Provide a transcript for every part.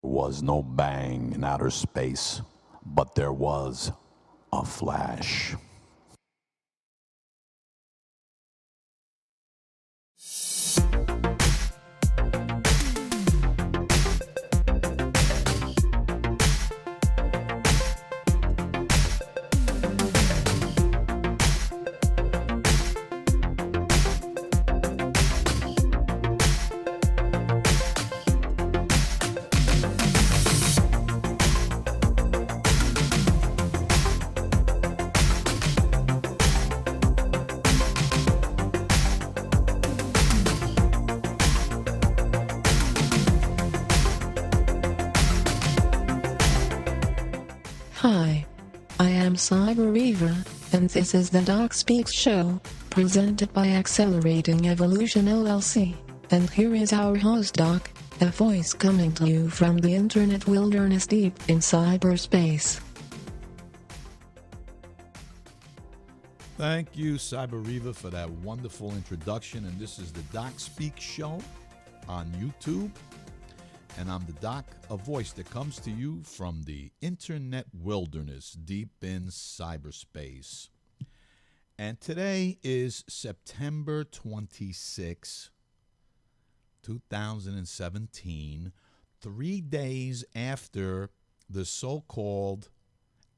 Was no bang in outer space, but there was a flash. Hi, I am Cyber Eva, and this is the Doc Speaks Show, presented by Accelerating Evolution LLC. And here is our host Doc, a voice coming to you from the internet wilderness deep in cyberspace. Thank you, Cyber Eva, for that wonderful introduction. And this is the Doc Speak Show on YouTube. And I'm the Doc, a voice that comes to you from the internet wilderness deep in cyberspace. And today is September 26, 2017, 3 days after the so-called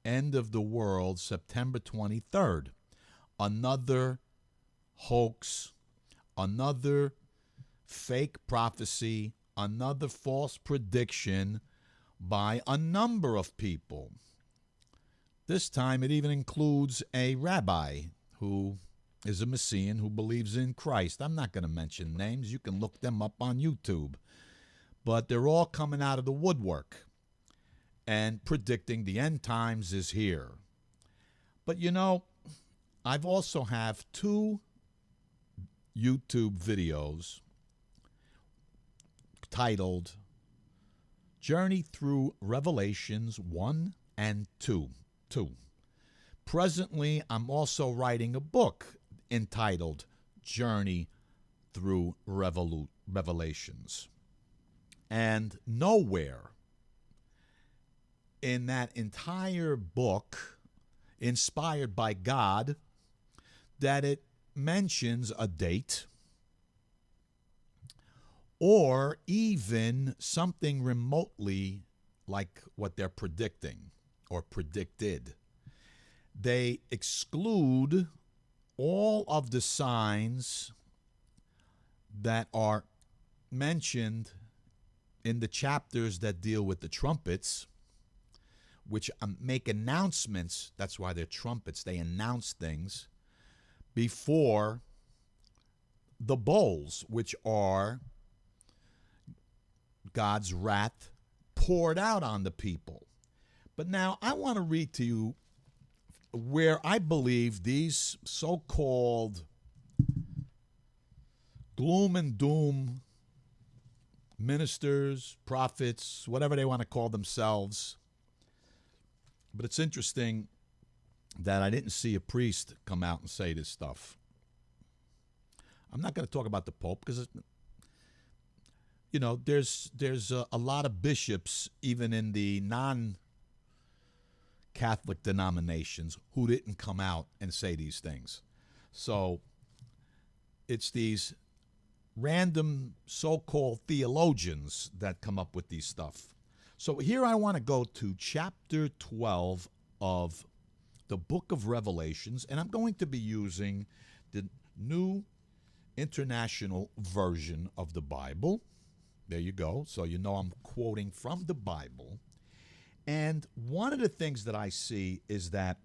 end of the world, September 23rd. Another hoax, another fake prophecy, another false prediction by a number of people. This time it even includes a rabbi who is a Messian who believes in Christ. I'm not going to mention names. You can look them up on YouTube. But they're all coming out of the woodwork and predicting the end times is here. But you know, I've also have 2 YouTube videos titled Journey Through Revelations 1 and 2. Presently, I'm also writing a book entitled Journey Through Revelations. And nowhere in that entire book, inspired by God, that it mentions a date or even something remotely like what they're predicting or predicted. They exclude all of the signs that are mentioned in the chapters that deal with the trumpets, which make announcements. That's why they're trumpets. They announce things before the bowls, which are God's wrath poured out on the people. But now I want to read to you where I believe these so-called gloom and doom ministers, prophets, whatever they want to call themselves. But it's interesting that I didn't see a priest come out and say this stuff. I'm not going to talk about the Pope because you know, there's a lot of bishops, even in the non-Catholic denominations, who didn't come out and say these things. So it's these random so-called theologians that come up with these stuff. So here I want to go to chapter 12 of the book of Revelations, and I'm going to be using the New International Version of the Bible. There you go. So you know I'm quoting from the Bible. And one of the things that I see is that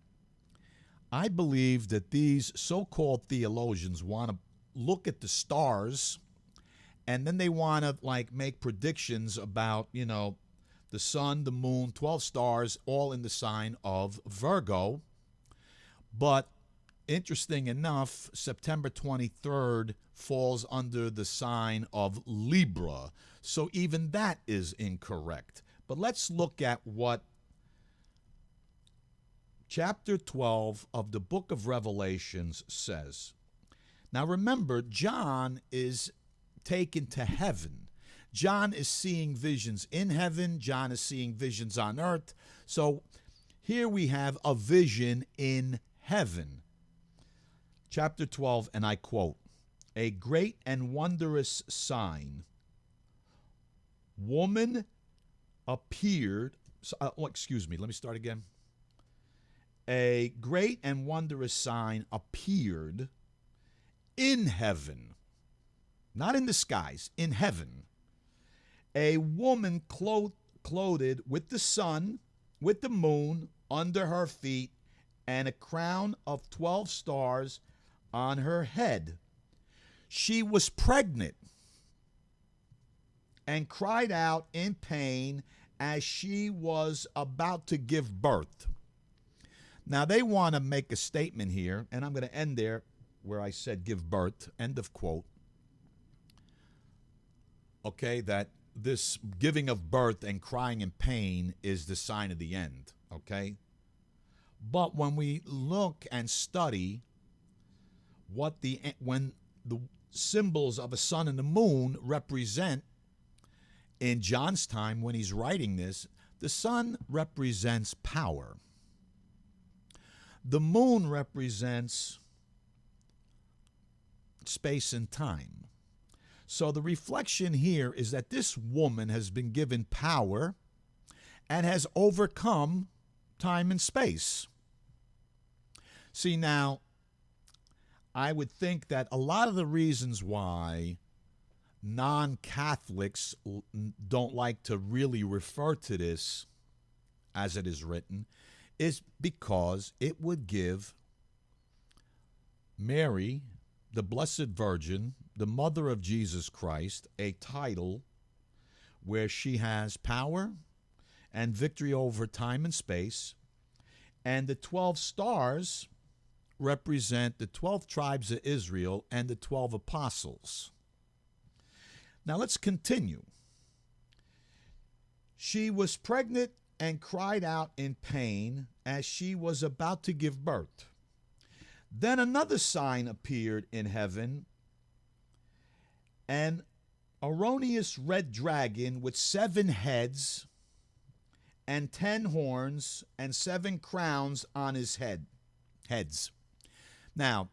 I believe that these so-called theologians want to look at the stars and then they want to like make predictions about, you know, the sun, the moon, 12 stars, all in the sign of Virgo. But interesting enough, September 23rd falls under the sign of Libra. So even that is incorrect. But let's look at what chapter 12 of the book of Revelations says. Now remember, John is taken to heaven. John is seeing visions in heaven. John is seeing visions on earth. So here we have a vision in heaven. Chapter 12, and I quote, "A great and wondrous sign. Woman appeared." Excuse me, let me start again. "A great and wondrous sign appeared in heaven." Not in the skies, in heaven. "A woman clothed with the sun, with the moon under her feet, and a crown of 12 stars on her head. She was pregnant and cried out in pain as she was about to give birth." Now, they want to make a statement here, and I'm going to end there where I said give birth, end of quote. Okay, that this giving of birth and crying in pain is the sign of the end, okay? But when we look and study when the symbols of a sun and the moon represent in John's time when he's writing this, the sun represents power. The moon represents space and time. So the reflection here is that this woman has been given power and has overcome time and space. See, now, I would think that a lot of the reasons why non-Catholics don't like to really refer to this as it is written is because it would give Mary, the Blessed Virgin, the mother of Jesus Christ, a title where she has power and victory over time and space, and the 12 stars represent the 12 tribes of Israel and the 12 apostles. Now let's continue. "She was pregnant and cried out in pain as she was about to give birth. Then another sign appeared in heaven, an erroneous red dragon with 7 heads and 10 horns and 7 crowns on his heads." Now,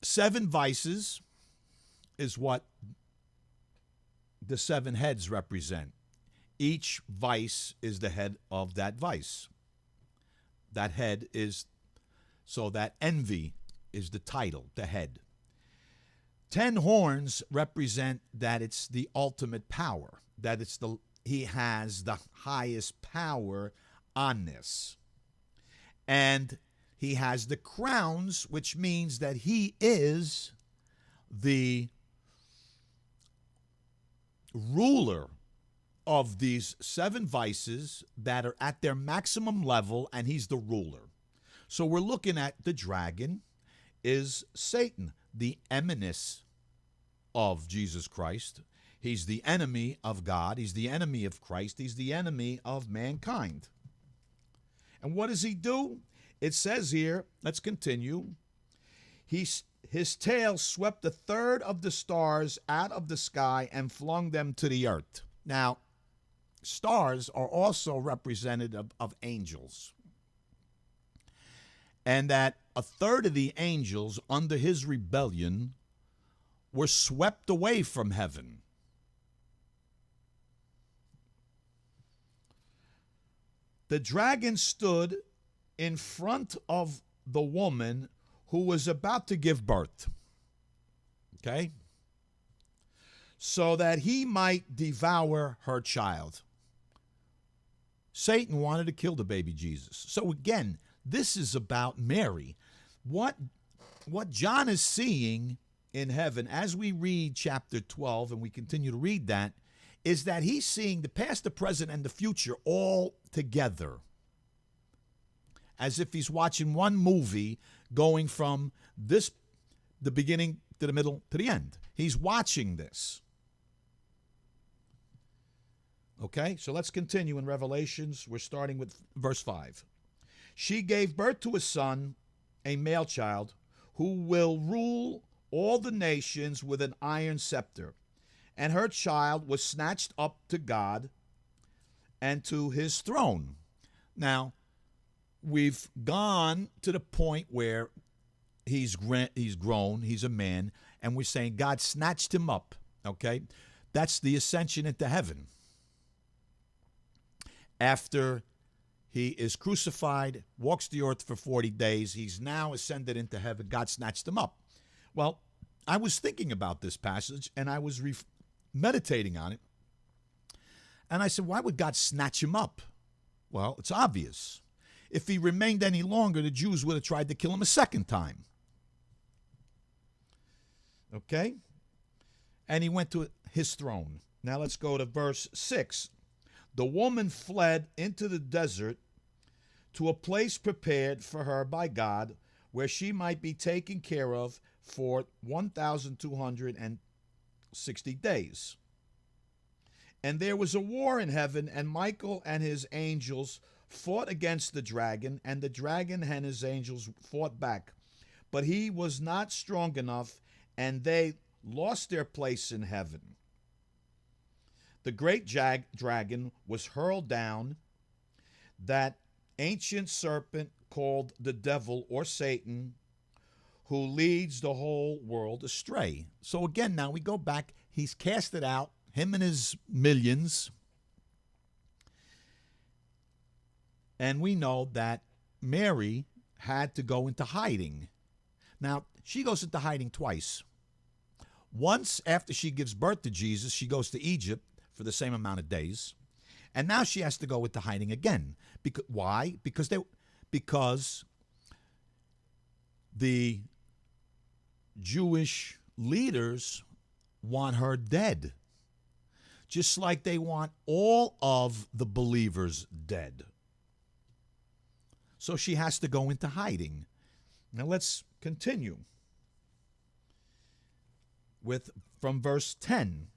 7 vices is what the 7 heads represent. Each vice is the head of that vice. That head is, so that envy is the title, the head. 10 horns represent that it's the ultimate power, that he has the highest power on this. And he has the crowns, which means that he is the ruler of these 7 vices that are at their maximum level, and he's the ruler. So we're looking at the dragon is Satan, the eminence of Jesus Christ. He's the enemy of God. He's the enemy of Christ. He's the enemy of mankind. And what does he do? It says here, let's continue. His tail swept 1/3 of the stars out of the sky and flung them to the earth. Now, stars are also representative of angels. And that 1/3 of the angels under his rebellion were swept away from heaven. The dragon stood in front of the woman who was about to give birth, okay, so that he might devour her child. Satan wanted to kill the baby Jesus. So again, this is about Mary. What John is seeing in heaven as we read chapter 12, and we continue to read that, is that he's seeing the past, the present, and the future all together, as if he's watching one movie going from the beginning to the middle to the end. He's watching this. Okay, so let's continue in Revelations. We're starting with verse 5. "She gave birth to a son, a male child, who will rule all the nations with an iron scepter, and her child was snatched up to God and to his throne. Now, we've gone to the point where he's grown, he's a man, and we're saying God snatched him up, okay? That's the ascension into heaven. After he is crucified, walks the earth for 40 days, he's now ascended into heaven. God snatched him up. Well, I was thinking about this passage, and I was meditating on it. And I said, why would God snatch him up? Well, it's obvious. If he remained any longer, the Jews would have tried to kill him a second time. Okay? And he went to his throne. Now let's go to verse 6. The woman fled into the desert to a place prepared for her by God, where she might be taken care of for 1,260 days. And there was a war in heaven, and Michael and his angels fought against the dragon, and the dragon and his angels fought back. But he was not strong enough, and they lost their place in heaven. The great dragon was hurled down, that ancient serpent called the devil or Satan, who leads the whole world astray. So again, now we go back. He's casted out, him and his millions. And we know that Mary had to go into hiding. Now, she goes into hiding twice. Once after she gives birth to Jesus, she goes to Egypt for the same amount of days. And now she has to go into hiding again. Why? Because the Jewish leaders want her dead, just like they want all of the believers dead. So she has to go into hiding. Now let's continue from verse 10.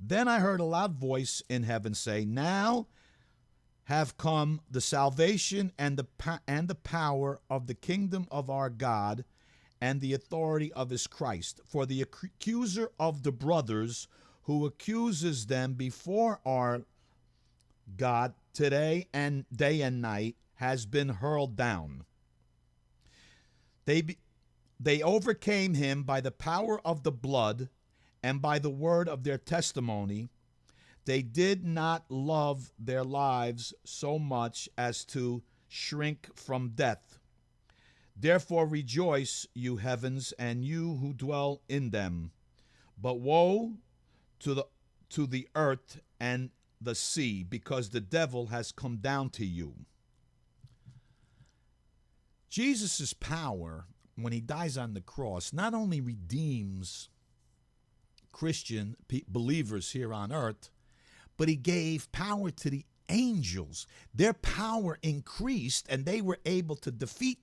Then I heard a loud voice in heaven say, now have come the salvation and the power of the kingdom of our God and the authority of his Christ. For the accuser of the brothers, who accuses them before our God today and day and night, has been hurled down. They overcame him by the power of the blood and by the word of their testimony. They did not love their lives so much as to shrink from death. Therefore rejoice, you heavens, and you who dwell in them. But woe to the earth and the sea, because the devil has come down to you. Jesus' power, when he dies on the cross, not only redeems Christian believers here on earth, but he gave power to the angels. Their power increased, and they were able to defeat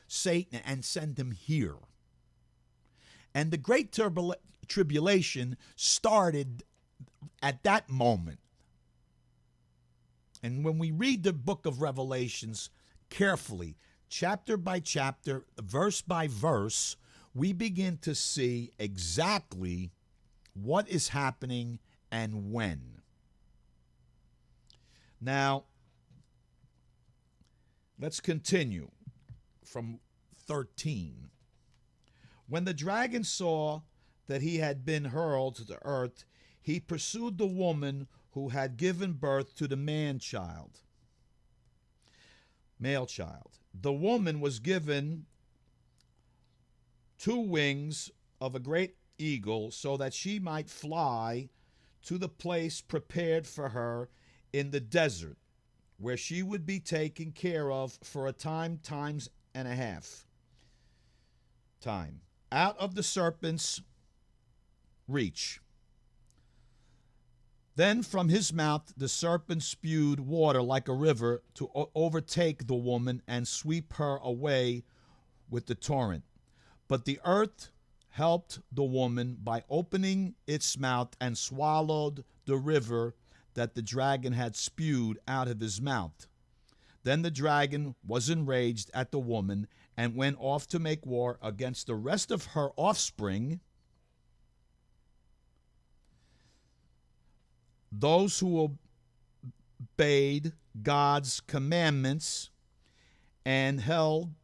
Satan and send him here. And the great tribulation started at that moment. And when we read the book of Revelations carefully, chapter by chapter, verse by verse, we begin to see exactly what is happening and when. Now, let's continue from 13. When the dragon saw that he had been hurled to the earth, he pursued the woman who had given birth to the male child. The woman was given 2 wings of a great eagle, so that she might fly to the place prepared for her in the desert, where she would be taken care of for a times and a half. Out of the serpent's reach. Then from his mouth the serpent spewed water like a river to overtake the woman and sweep her away with the torrent. But the earth helped the woman by opening its mouth and swallowed the river that the dragon had spewed out of his mouth. Then the dragon was enraged at the woman and went off to make war against the rest of her offspring, those who obeyed God's commandments and hold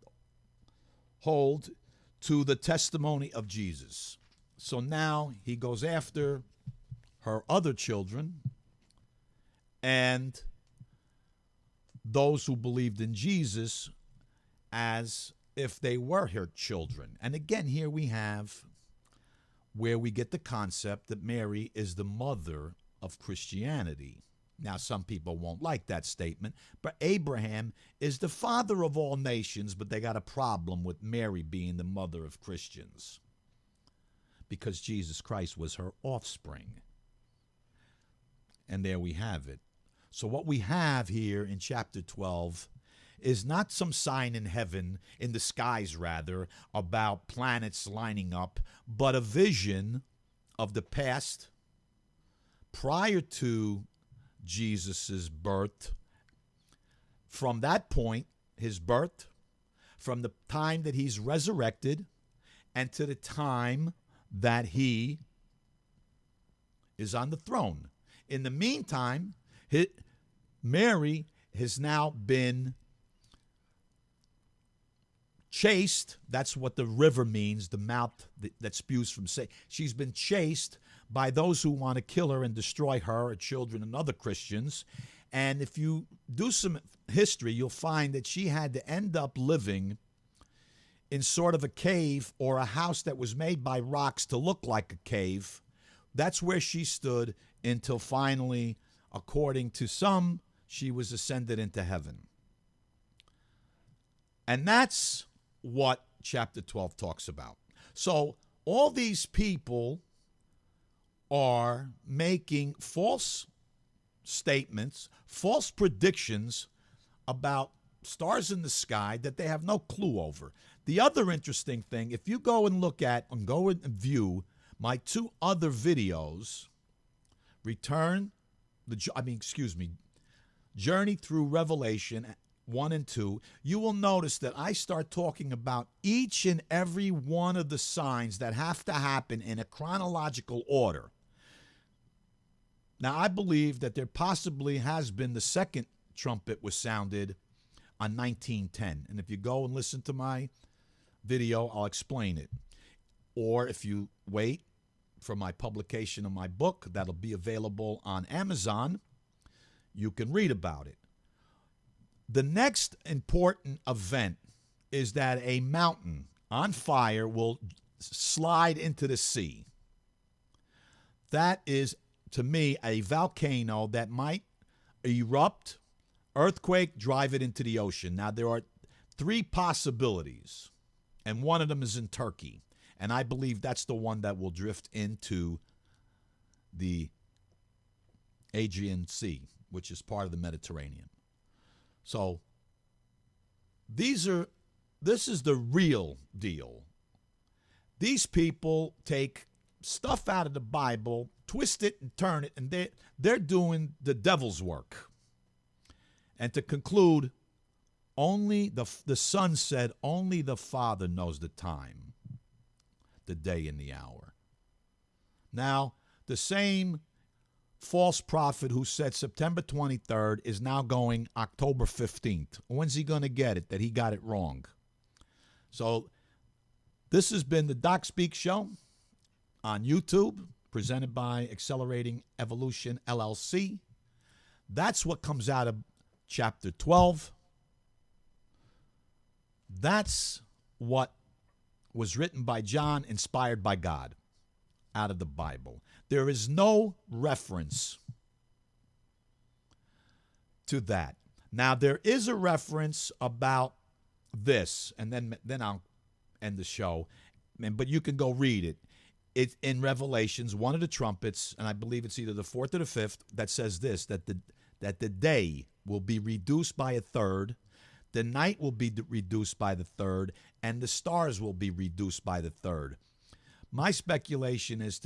to the testimony of Jesus. So now he goes after her other children and those who believed in Jesus as if they were her children. And again, here we have where we get the concept that Mary is the mother of Christianity. Now, some people won't like that statement, but Abraham is the father of all nations, but they got a problem with Mary being the mother of Christians because Jesus Christ was her offspring. And there we have it. So what we have here in chapter 12 is not some sign in heaven, in the skies rather, about planets lining up, but a vision of the past prior to Jesus' birth. From that point, his birth, from the time that he's resurrected, and to the time that he is on the throne. In the meantime, Mary has now been chased. That's what the river means, the mouth that spews from Satan. She's been chased by those who want to kill her and destroy her, her children, and other Christians. And if you do some history, you'll find that she had to end up living in sort of a cave or a house that was made by rocks to look like a cave. That's where she stood until finally, according to some, she was ascended into heaven. And that's what chapter 12 talks about. So all these people are making false statements, false predictions about stars in the sky that they have no clue over. The other interesting thing, if you go and look at and go and view my two other videos, Journey Through Revelation 1 and 2, you will notice that I start talking about each and every one of the signs that have to happen in a chronological order. Now, I believe that there possibly has been the second trumpet was sounded on 1910. And if you go and listen to my video, I'll explain it. Or if you wait for my publication of my book, that'll be available on Amazon, you can read about it. The next important event is that a mountain on fire will slide into the sea. That is, to me, a volcano that might erupt, earthquake, drive it into the ocean. Now, there are three possibilities, and one of them is in Turkey. And I believe that's the one that will drift into the Aegean Sea, which is part of the Mediterranean. So this is the real deal. These people take stuff out of the Bible, twist it and turn it, and they're doing the devil's work. And to conclude, only the Son said, only the Father knows the time, the day and the hour. Now, the same false prophet who said September 23rd is now going October 15th. When's he going to get it that he got it wrong? So this has been the Doc Speak Show on YouTube, presented by Accelerating Evolution, LLC. That's what comes out of chapter 12. That's what was written by John, inspired by God, out of the Bible. There is no reference to that. Now, there is a reference about this, and then I'll end the show, but you can go read it. It's in Revelations, one of the trumpets, and I believe it's either the fourth or the fifth, that says this, that the day will be reduced by a third, the night will be reduced by the third, and the stars will be reduced by the third. My speculation is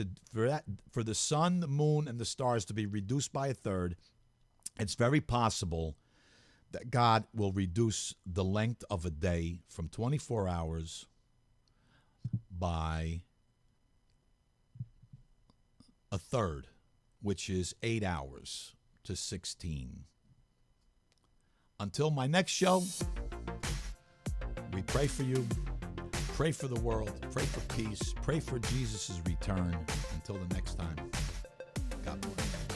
for the sun, the moon, and the stars to be reduced by a third. It's very possible that God will reduce the length of a day from 24 hours by a third. which is 8 hours to 16. Until my next show, we pray for you, pray for the world, pray for peace, pray for Jesus' return. Until the next time, God bless.